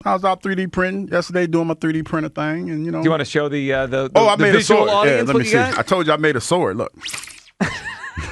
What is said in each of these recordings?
I was out 3D printing yesterday doing my 3D printer thing, and Do you want to show the I made visual a sword. audience Let what me you see. got? I told you I made a sword. Look.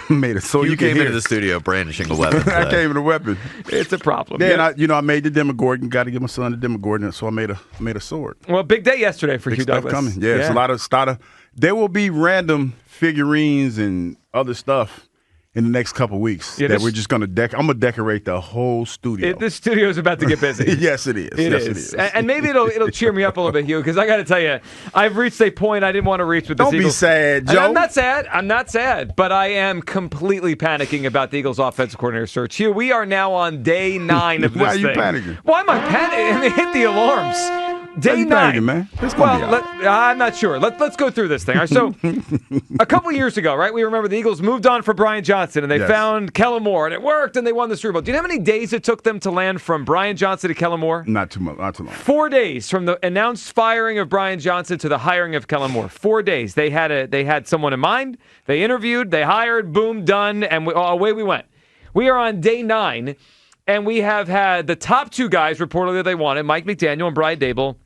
Made a sword. You can came hear into the studio brandishing a weapon. I came with a weapon. It's a problem. Yeah, and I made the Demogorgon. Got to give my son the Demogorgon, so I made a sword. Well, big day yesterday for Big Hugh stuff Douglas. coming. Yeah, it's a lot of. There will be random figurines and other stuff in the next couple of weeks that we're just going to I'm going to decorate the whole studio. This studio is about to get busy. Yes, it is. It is. And maybe it'll cheer me up a little bit, Hugh, because I got to tell you, I've reached a point I didn't want to reach with the Eagles. Don't be sad, Joe. I'm not sad, but I am completely panicking about the Eagles' offensive coordinator search. Hugh, we are now on day 9 of this Why are you thing. panicking? Why am I panicking? I mean, hit the alarms. Day 9, panicking, man. It's gonna be I'm not sure. Let's go through this thing. All right, so, a couple years ago, right, we remember the Eagles moved on for Brian Johnson, and they found Kellen Moore, and it worked, and they won the Super Bowl. Do you know how many days it took them to land from Brian Johnson to Kellen Moore? Not too much. Not too long. 4 days from the announced firing of Brian Johnson to the hiring of Kellen Moore. 4 days. They had someone in mind. They interviewed. They hired. Boom, done, and away we went. We are on day 9. And we have had the top 2 guys reportedly that they wanted, Mike McDaniel and Brian Dable,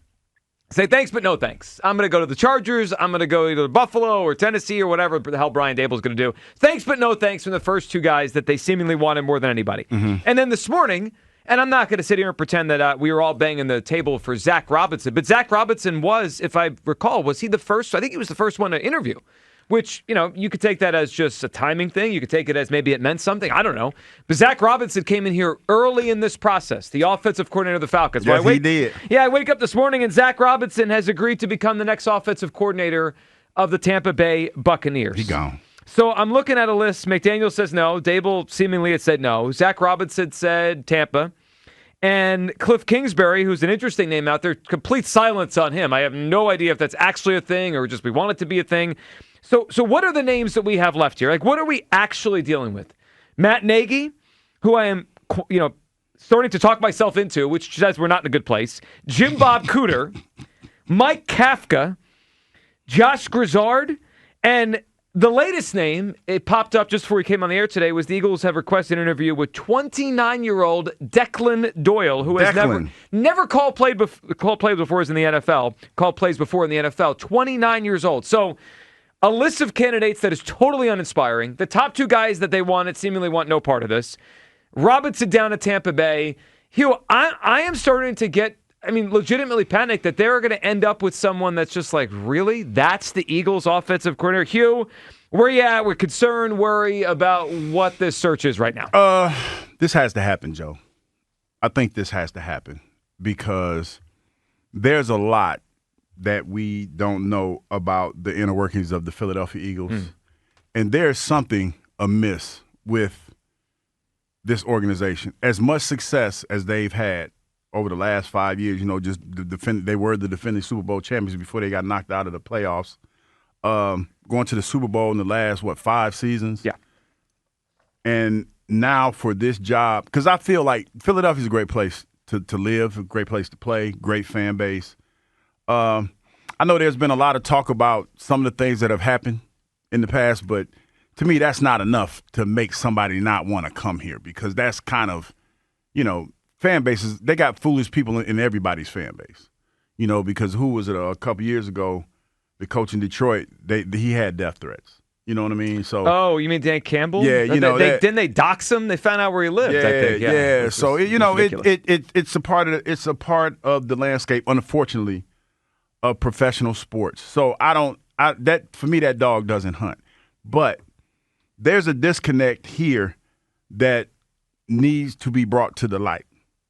say thanks but no thanks. I'm going to go to the Chargers. I'm going to go either to Buffalo or Tennessee or whatever the hell Brian Dable's going to do. Thanks but no thanks from the first 2 guys that they seemingly wanted more than anybody. Mm-hmm. And then this morning, and I'm not going to sit here and pretend that we were all banging the table for Zach Robinson, but Zach Robinson was, if I recall, was he the first? I think he was the first one to interview. Which, you could take that as just a timing thing. You could take it as maybe it meant something. I don't know. But Zach Robinson came in here early in this process, the offensive coordinator of the Falcons. Yes, he did. Yeah, I wake up this morning and Zach Robinson has agreed to become the next offensive coordinator of the Tampa Bay Buccaneers. He gone. So I'm looking at a list. McDaniel says no. Dable seemingly had said no. Zach Robinson said Tampa. And Cliff Kingsbury, who's an interesting name out there, complete silence on him. I have no idea if that's actually a thing or just we want it to be a thing. So what are the names that we have left here? Like, what are we actually dealing with? Matt Nagy, who I am, starting to talk myself into, which says we're not in a good place. Jim Bob Cooter, Mike Kafka, Josh Grizzard, and the latest name, it popped up just before we came on the air today, was the Eagles have requested an interview with 29-year-old Declan Doyle, who has never called plays before in the NFL, called plays before in the NFL, 29 years old. So a list of candidates that is totally uninspiring. The top 2 guys that they wanted seemingly want no part of this. Robinson down at Tampa Bay. Hugh, I am starting to get, legitimately panicked that they're going to end up with someone that's just like, really? That's the Eagles' offensive coordinator? Hugh, where you at? We're concerned, worry about what this search is right now. This has to happen, Joe. I think this has to happen because there's a lot that we don't know about the inner workings of the Philadelphia Eagles. And there's something amiss with this organization. As much success as they've had over the last 5 years, they were the defending Super Bowl champions before they got knocked out of the playoffs. Going to the Super Bowl in the last, 5 seasons? Yeah. And now for this job, because I feel like Philadelphia's a great place to live, a great place to play, great fan base. I know there's been a lot of talk about some of the things that have happened in the past, but to me, that's not enough to make somebody not want to come here because that's kind of, fan bases, they got foolish people in everybody's fan base, because who was it a couple years ago, the coach in Detroit, he had death threats. You know what I mean? So. You mean Dan Campbell? Yeah, didn't they dox him? They found out where he lived. Yeah, I think. Yeah. So it's a part of the landscape, unfortunately, of professional sports. So for me, that dog doesn't hunt. But there's a disconnect here that needs to be brought to the light.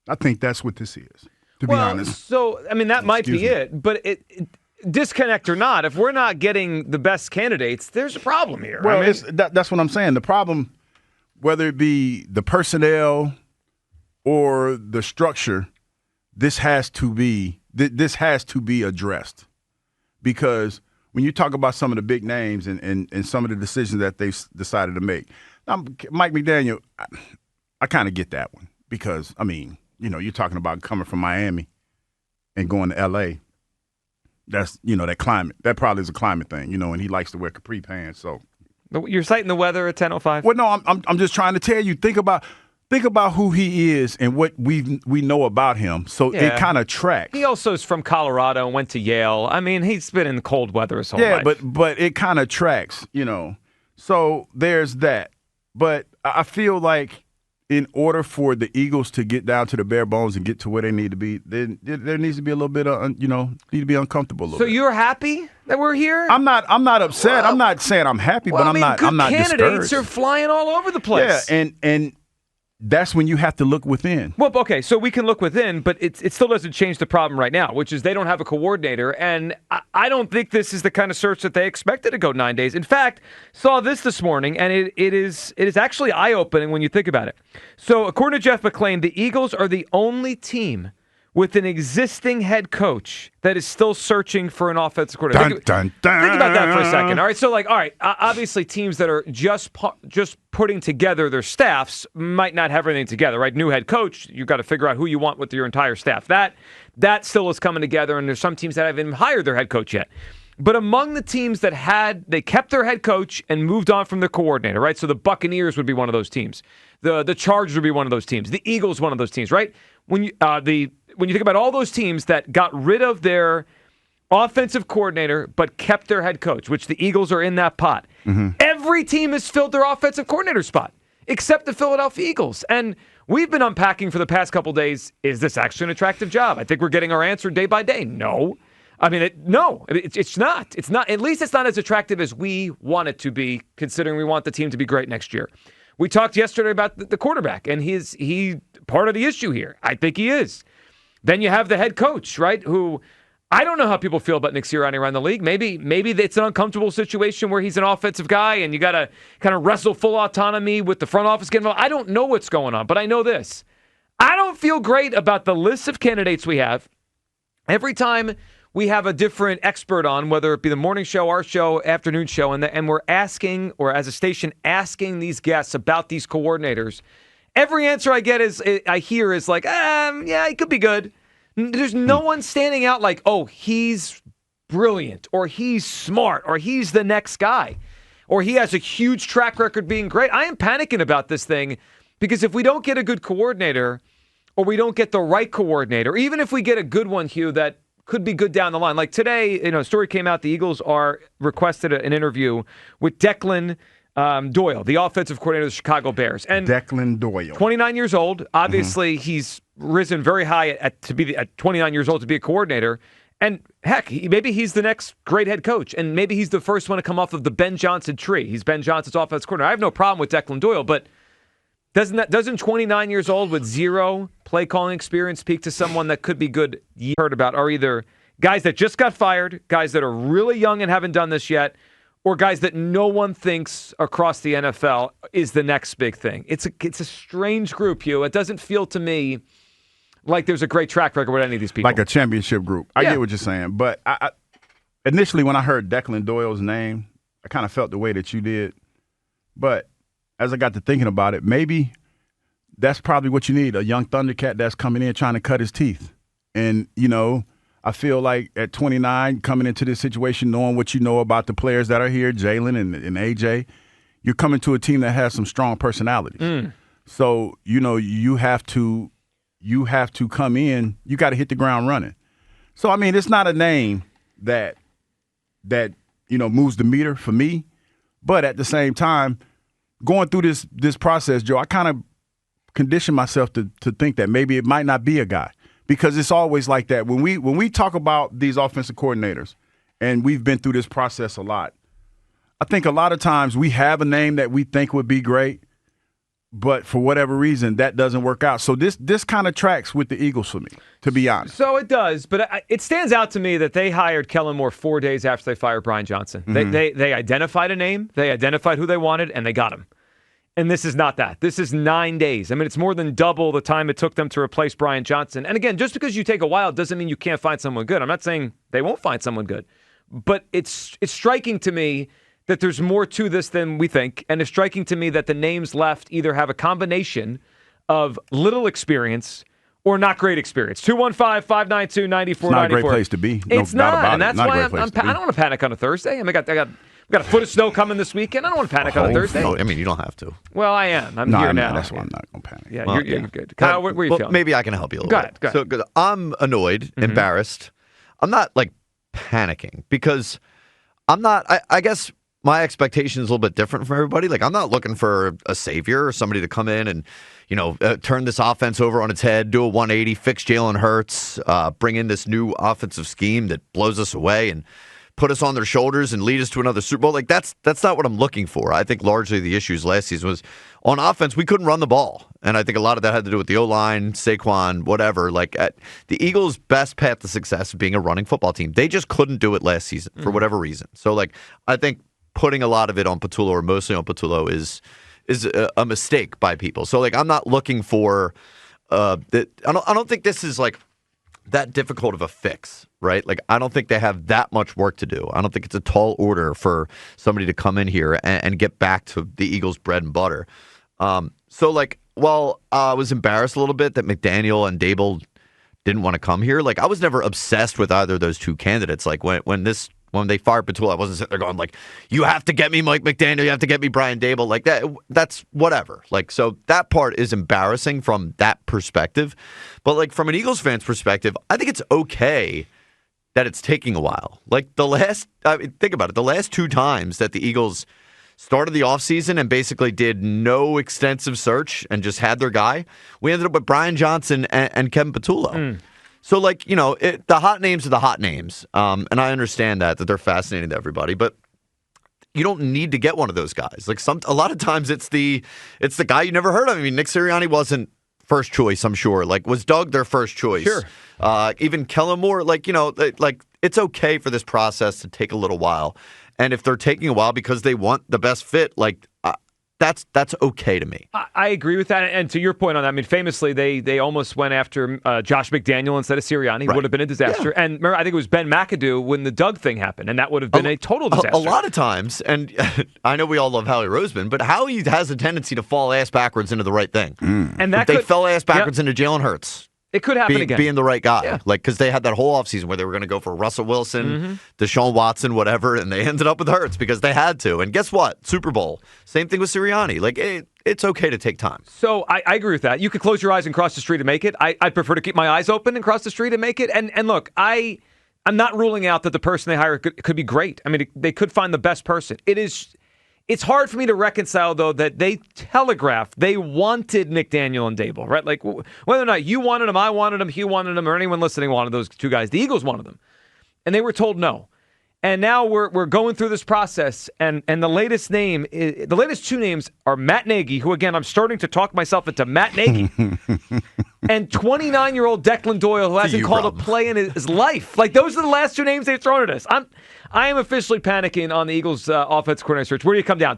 I think that's what this is, to be honest. So that might be it. But disconnect or not, if we're not getting the best candidates, there's a problem here. Well, that's what I'm saying. The problem, whether it be the personnel or the structure, this has to be addressed. Because when you talk about some of the big names and some of the decisions that they've decided to make, now, Mike McDaniel, I kind of get that one because, you're talking about coming from Miami and going to L.A., that's, that climate. That probably is a climate thing, and he likes to wear capri pants. So you're citing the weather at 10:05? Well, no, I'm just trying to tell you. Think about think about who he is and what we know about him. So it kind of tracks. He also is from Colorado and went to Yale. I mean, he's been in cold weather his whole life. Yeah, but it kind of tracks, So there's that. But I feel like in order for the Eagles to get down to the bare bones and get to where they need to be, there needs to be a little bit of, need to be uncomfortable a little bit. So you're happy that we're here? I'm not upset. Well, I'm not saying I'm happy, but I'm not candidates discouraged. are flying all over the place. Yeah, and that's when you have to look within. Well, okay, so we can look within, but it still doesn't change the problem right now, which is they don't have a coordinator, and I don't think this is the kind of search that they expected to go 9 days. In fact, saw this morning, and it is actually eye-opening when you think about it. So according to Jeff McClain, the Eagles are the only team with an existing head coach that is still searching for an offensive coordinator. Think about that for a second. All right, obviously teams that are just putting together their staffs might not have everything together, right? New head coach, you've got to figure out who you want with your entire staff. That still is coming together, and there's some teams that haven't even hired their head coach yet. But among the teams that they kept their head coach and moved on from their coordinator, right? So the Buccaneers would be one of those teams. The Chargers would be one of those teams. The Eagles, one of those teams, right? When you think about all those teams that got rid of their offensive coordinator but kept their head coach, which the Eagles are in that pot, every team has filled their offensive coordinator spot except the Philadelphia Eagles. And we've been unpacking for the past couple days, is this actually an attractive job? I think we're getting our answer day by day. No. I mean, it's not. It's not. At least it's not as attractive as we want it to be, considering we want the team to be great next year. We talked yesterday about the quarterback, and he's part of the issue here. I think he is. Then you have the head coach, right, who I don't know how people feel about Nick Sirianni around the league. Maybe it's an uncomfortable situation where he's an offensive guy and you got to kind of wrestle full autonomy with the front office getting involved. I don't know what's going on, but I know this. I don't feel great about the list of candidates we have. Every time we have a different expert on, whether it be the morning show, our show, afternoon show, and we're asking, or as a station, asking these guests about these coordinators, every answer I hear is like, yeah, he could be good. There's no one standing out like, oh, he's brilliant, or he's smart, or he's the next guy, or he has a huge track record being great. I am panicking about this thing because if we don't get a good coordinator, or we don't get the right coordinator, even if we get a good one, Hugh, that could be good down the line. Like today, a story came out, the Eagles are requested an interview with Declan Doyle, the offensive coordinator of the Chicago Bears. And Declan Doyle. 29 years old. Obviously, he's risen very high at 29 years old to be a coordinator. And heck, maybe he's the next great head coach. And maybe he's the first one to come off of the Ben Johnson tree. He's Ben Johnson's offensive coordinator. I have no problem with Declan Doyle, but doesn't 29 years old with zero play calling experience speak to someone that could be good? You heard about are either guys that just got fired, guys that are really young and haven't done this yet, or guys that no one thinks across the NFL is the next big thing. It's a strange group, Hugh. It doesn't feel to me like there's a great track record with any of these people. Like a championship group. I get what you're saying. But I initially when I heard Declan Doyle's name, I kind of felt the way that you did. But as I got to thinking about it, maybe that's probably what you need, a young Thundercat that's coming in trying to cut his teeth. And, I feel like at 29, coming into this situation, knowing what you know about the players that are here, Jalen and AJ, you're coming to a team that has some strong personalities. So, you have to come in, you got to hit the ground running. So, I mean, it's not a name that moves the meter for me. But at the same time, going through this process, Joe, I kind of conditioned myself to think that maybe it might not be a guy, because it's always like that. When we talk about these offensive coordinators, and we've been through this process a lot, I think a lot of times we have a name that we think would be great, but for whatever reason, that doesn't work out. So this kind of tracks with the Eagles for me, to be honest. So it does, but it stands out to me that they hired Kellen Moore 4 days after they fired Brian Johnson. They identified a name, they identified who they wanted, and they got him. And this is not that. This is 9 days. I mean, it's more than double the time it took them to replace Brian Johnson. And again, just because you take a while doesn't mean you can't find someone good. I'm not saying they won't find someone good. But it's striking to me that there's more to this than we think. And it's striking to me that the names left either have a combination of little experience or not great experience. 215-592-9494. It's not a great place to be. It's not. And that's not why I don't want to panic on a Thursday. I mean, I got got a foot of snow coming this weekend. I don't want to panic on a Thursday. No, I mean, you don't have to. Well, I am. I'm here now. That's why I'm not going to panic. Yeah, you're good. Kyle, where are you feeling? Maybe I can help you a little bit. Go ahead. So I'm annoyed, embarrassed. I'm not like panicking because I'm not. I guess my expectation is a little bit different from everybody. Like I'm not looking for a savior or somebody to come in and turn this offense over on its head, do a 180, fix Jalen Hurts, bring in this new offensive scheme that blows us away and put us on their shoulders and lead us to another Super Bowl. Like that's not what I'm looking for. I think largely the issues last season was on offense, we couldn't run the ball. And I think a lot of that had to do with the O-line, Saquon, whatever. Like the Eagles' best path to success is being a running football team. They just couldn't do it last season for whatever reason. So like I think putting a lot of it on Patullo or mostly on Patullo is a mistake by people. So like I'm not looking for I don't think this is like that difficult of a fix, right? Like I don't think they have that much work to do. I don't think it's a tall order for somebody to come in here and get back to the Eagles' bread and butter. So like while I was embarrassed a little bit that McDaniel and Dable didn't want to come here, like I was never obsessed with either of those two candidates. Like when they fired Patullo, I wasn't sitting there going like, you have to get me Mike McDaniel, you have to get me Brian Dable. Like that's whatever. Like, so that part is embarrassing from that perspective. But like from an Eagles fan's perspective, I think it's okay that it's taking a while. Like think about it. The last two times that the Eagles started the offseason and basically did no extensive search and just had their guy, we ended up with Brian Johnson and Kevin Patullo. So, like, the hot names are the hot names. And I understand that they're fascinating to everybody. But you don't need to get one of those guys. Like, a lot of times it's the guy you never heard of. I mean, Nick Sirianni wasn't first choice, I'm sure. Like, was Doug their first choice? Sure. Even Kellen Moore, like, it's okay for this process to take a little while. And if they're taking a while because they want the best fit, like, that's okay to me. I agree with that. And to your point on that, I mean, famously, they almost went after Josh McDaniel instead of Sirianni. Right. Would have been a disaster. Yeah. And remember, I think it was Ben McAdoo when the Doug thing happened, and that would have been a total disaster. A lot of times, and I know we all love Howie Roseman, but Howie has a tendency to fall ass backwards into the right thing. And that they fell ass backwards into Jalen Hurts. It could happen again. Being the right guy. Like, because they had that whole offseason where they were going to go for Russell Wilson, Deshaun Watson, whatever, and they ended up with Hurts because they had to. And guess what? Super Bowl. Same thing with Sirianni. Like, it's okay to take time. So I agree with that. You could close your eyes and cross the street and make it. I prefer to keep my eyes open and cross the street and make it. And look, I'm not ruling out that the person they hire could be great. I mean, they could find the best person. It's hard for me to reconcile, though, that they telegraphed they wanted McDaniel and Dable, right? Like, whether or not you wanted them, I wanted them, Hugh wanted them, or anyone listening wanted those two guys. The Eagles wanted them. And they were told no. And now we're going through this process, and the latest two names are Matt Nagy, who, again, I'm starting to talk myself into Matt Nagy, and 29-year-old Declan Doyle, who hasn't called a play in his life. Like, those are the last two names they've thrown at us. I am officially panicking on the Eagles' offense coordinator search. Where do you come down?